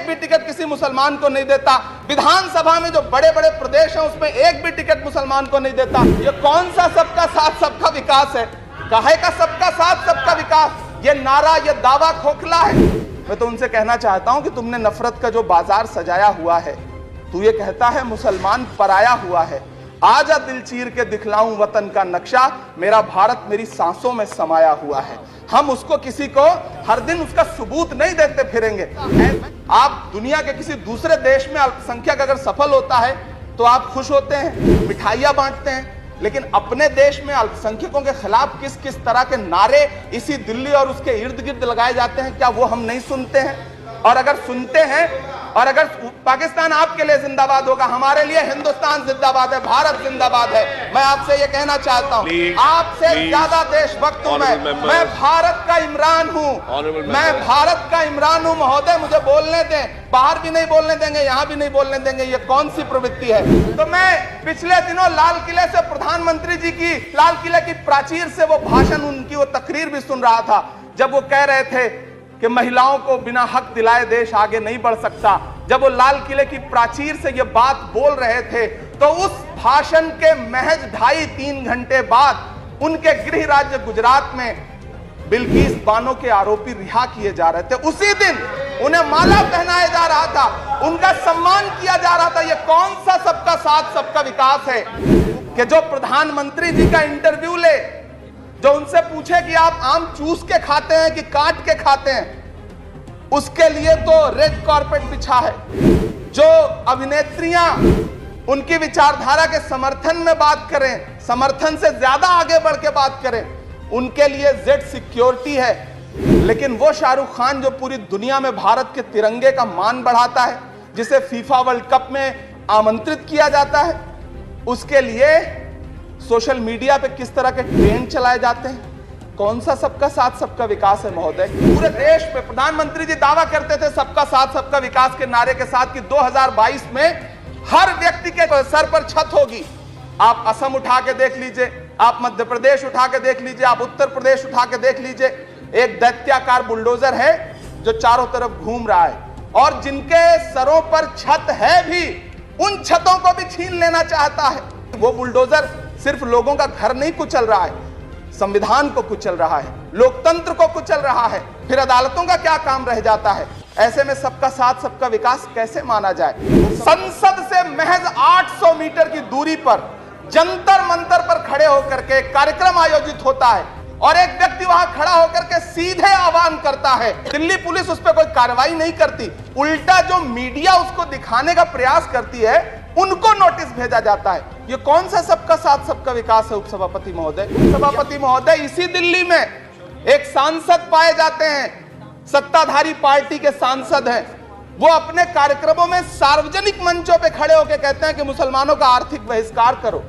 एक भी टिकट किसी मुसलमान को नहीं देता। विधानसभा में जो बड़े बड़े प्रदेश हैं उसमें एक भी टिकट मुसलमान को नहीं देता। ये कौन सा सबका साथ सबका विकास है? काहे का सबका साथ सबका विकास? ये नारा, ये दावा खोखला है। मैं तो उनसे कहना चाहता हूं कि तुमने नफरत का जो बाजार सजाया हुआ है, तू ये कहता है मुसलमान पराया हुआ है, आजा दिल चीर के दिखलाऊं वतन का नक्शा, मेरा भारत मेरी सांसों में समाया हुआ है। हम उसको किसी को हर दिन उसका सबूत नहीं देते फिरेंगे। आप दुनिया के किसी दूसरे देश में अल्पसंख्यक अगर सफल होता है तो आप खुश होते हैं, मिठाइयां बांटते हैं, लेकिन अपने देश में अल्पसंख्यकों के खिलाफ किस किस तरह के नारे इसी दिल्ली और उसके इर्द गिर्द लगाए जाते हैं, क्या वो हम नहीं सुनते हैं? और अगर सुनते हैं, और अगर पाकिस्तान आपके लिए जिंदाबाद होगा, हमारे लिए हिंदुस्तान जिंदाबाद है, भारत जिंदाबाद है। मैं आपसे ये कहना चाहता हूँ, आपसे ज्यादा देशभक्त हूं मैं भारत का इमरान हूँ, मैं भारत का इमरान हूँ महोदय, मुझे बोलने दें। बाहर भी नहीं बोलने देंगे, यहां भी नहीं बोलने देंगे। ये कौन सी प्रवृत्ति है? तो मैं पिछले दिनों लाल किले से प्रधानमंत्री जी की, लाल किले की प्राचीर से वो भाषण, उनकी वो तकरीर भी सुन रहा था, जब वो कह रहे थे कि महिलाओं को बिना हक दिलाए देश आगे नहीं बढ़ सकता। जब वो लाल किले की प्राचीर से ये बात बोल रहे थे, तो उस भाषण के महज 2.5-3 घंटे बाद उनके गृह राज्य गुजरात में बिल्किस बानो के आरोपी रिहा किए जा रहे थे। उसी दिन उन्हें माला पहनाया जा रहा था, उनका सम्मान किया जा रहा था। ये कौन सा सबका साथ सबका विकास है कि जो प्रधानमंत्री जी का इंटरव्यू ले, जो उनसे पूछे कि आप आम चूस के खाते हैं कि काट के खाते हैं, उसके लिए तो रेड कार्पेट बिछा है। जो अभिनेत्रियां उनकी विचारधारा के समर्थन में बात करें, समर्थन से ज्यादा आगे बढ़ के बात करें, उनके लिए जेड सिक्योरिटी है। लेकिन वो शाहरुख खान जो पूरी दुनिया में भारत के तिरंगे का मान बढ़ाता है, जिसे फीफा वर्ल्ड कप में आमंत्रित किया जाता है, उसके लिए सोशल मीडिया पे किस तरह के ट्रेंड चलाए जाते हैं। कौन सा सबका साथ सबका विकास है महोदय? पूरे देश में प्रधानमंत्री जी दावा करते थे सबका साथ सबका विकास के नारे के साथ कि 2022 में हर व्यक्ति के सर पर छत होगी। आप असम उठा के देख लीजिए, आप मध्य प्रदेश उठा के देख लीजिए, आप उत्तर प्रदेश उठा के देख लीजिए, एक दैत्याकार बुलडोजर है जो चारों तरफ घूम रहा है, और जिनके सरों पर छत है भी, उन छतों को भी छीन लेना चाहता है। वो बुलडोजर सिर्फ लोगों का घर नहीं कुचल रहा है, संविधान को कुचल रहा है, लोकतंत्र को कुचल रहा है। फिर अदालतों का क्या काम रह जाता है? ऐसे में सबका साथ सबका विकास कैसे माना जाए? संसद से महज 800 मीटर की दूरी पर जंतर मंतर पर खड़े होकर के कार्यक्रम आयोजित होता है, और एक व्यक्ति वहां खड़ा होकर के सीधे आह्वान करता है। दिल्ली पुलिस उस पर कोई कार्रवाई नहीं करती, उल्टा जो मीडिया उसको दिखाने का प्रयास करती है, उनको नोटिस भेजा जाता है। ये कौन सा सबका साथ सबका विकास है उपसभापति महोदय? उपसभापति महोदय, इसी दिल्ली में एक सांसद पाए जाते हैं, सत्ताधारी पार्टी के सांसद हैं, वो अपने कार्यक्रमों में सार्वजनिक मंचों पे खड़े होकर कहते हैं कि मुसलमानों का आर्थिक बहिष्कार करो।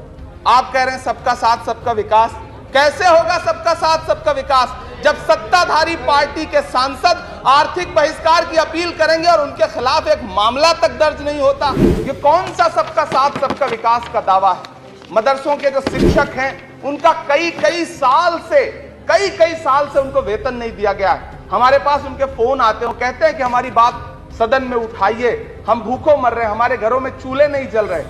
आप कह रहे हैं सबका साथ सबका विकास? कैसे होगा सबका साथ सबका विकास जब सत्ताधारी पार्टी के सांसद आर्थिक बहिष्कार की अपील करेंगे और उनके खिलाफ एक मामला तक दर्ज नहीं होता? ये कौन सा सबका साथ सबका विकास का दावा है? मदरसों के जो शिक्षक हैं, उनका कई साल से उनको वेतन नहीं दिया गया है। हमारे पास उनके फोन आते हैं, वो कहते हैं कि हमारी बात सदन में उठाइए, हम भूखों मर रहे हैं, हमारे घरों में चूल्हे नहीं जल रहे।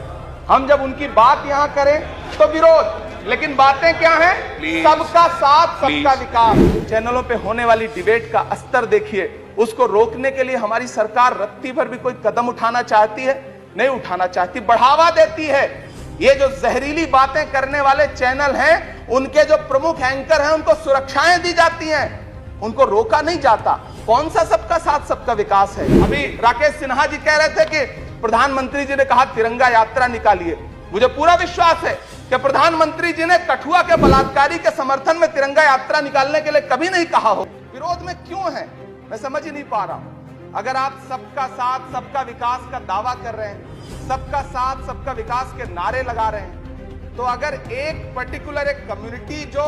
हम जब उनकी बात यहां करें तो विरोध, लेकिन बातें क्या हैं? सबका साथ सबका विकास। चैनलों पे होने वाली डिबेट का स्तर देखिए, उसको रोकने के लिए हमारी सरकार रत्ती भर भी कोई कदम उठाना चाहती है? नहीं उठाना चाहती, बढ़ावा देती है। ये जो जहरीली बातें करने वाले चैनल हैं, उनके जो प्रमुख एंकर हैं, उनको सुरक्षाएं दी जाती हैं, उनको रोका नहीं जाता। कौन सा सबका साथ सबका विकास है? अभी राकेश सिन्हा जी कह रहे थे कि प्रधानमंत्री जी ने कहा तिरंगा यात्रा निकालिए। मुझे पूरा विश्वास है कि प्रधानमंत्री जी ने कठुआ के बलात्कारी के समर्थन में तिरंगा यात्रा निकालने के लिए कभी नहीं कहा हो। विरोध में क्यों है, मैं समझ ही नहीं पा रहा हूं। अगर आप सबका साथ सबका विकास का दावा कर रहे हैं, सबका साथ सबका विकास के नारे लगा रहे हैं, तो अगर एक पर्टिकुलर एक कम्युनिटी जो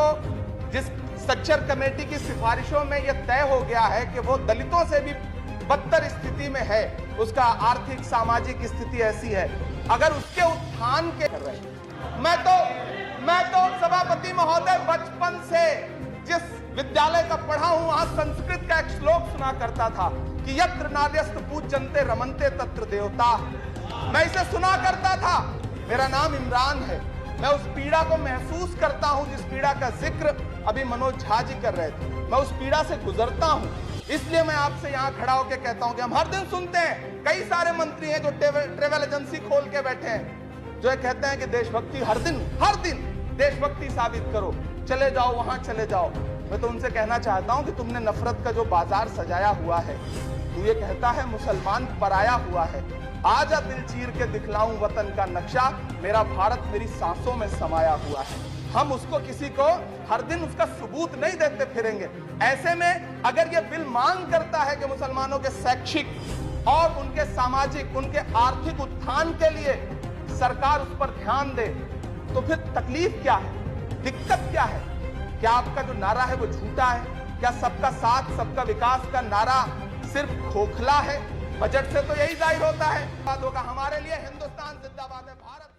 जिस स्ट्रक्चर कमेटी की सिफारिशों में यह तय हो गया है कि वो दलितों से भी बदतर स्थिति में है, उसका आर्थिक सामाजिक स्थिति ऐसी है, अगर उसके उत्थान के कर रहे हैं। मैं तो सभापति महोदय बचपन से जिस विद्यालय का पढ़ा हूं, वहां संस्कृत का एक श्लोक सुना करता था कि यत्र नार्यस्त पूज्यन्ते रमन्ते तत्र देवता। मैं इसे सुना करता था। मेरा नाम इमरान है। मैं उस पीड़ा को महसूस करता हूं जिस पीड़ा का जिक्र अभी मनोज झा जी कर रहे थे। मैं उस पीड़ा से गुजरता हूं। इसलिए मैं आपसे यहां खड़ा होकर कहता हूं कि हम हर दिन सुनते हैं, कई सारे मंत्री हैं जो ट्रेवल एजेंसी खोल के बैठे हैं, जो कहते हैं कि देशभक्ति हर दिन देशभक्ति साबित करो, चले जाओ वहां चले जाओ। मैं तो उनसे कहना चाहता हूं कि तुमने नफरत का जो बाजार सजाया हुआ है, तू ये कहता है मुसलमान पराया हुआ है, आजा दिल चीर के दिखलाऊं वतन का नक्शा, मेरा भारत मेरी सांसों में समाया हुआ है। हम उसको किसी को हर दिन उसका सबूत नहीं देते फिरेंगे। ऐसे में अगर ये बिल मांग करता है कि मुसलमानों के शैक्षिक और उनके सामाजिक, उनके आर्थिक उत्थान के लिए सरकार उस पर ध्यान दे, तो फिर तकलीफ क्या है, दिक्कत क्या है? क्या आपका जो नारा है वो झूठा है? क्या सबका साथ सबका विकास का नारा सिर्फ खोखला है? बजट से तो यही जाहिर होता है। हमारे लिए हिंदुस्तान जिंदाबाद है, भारत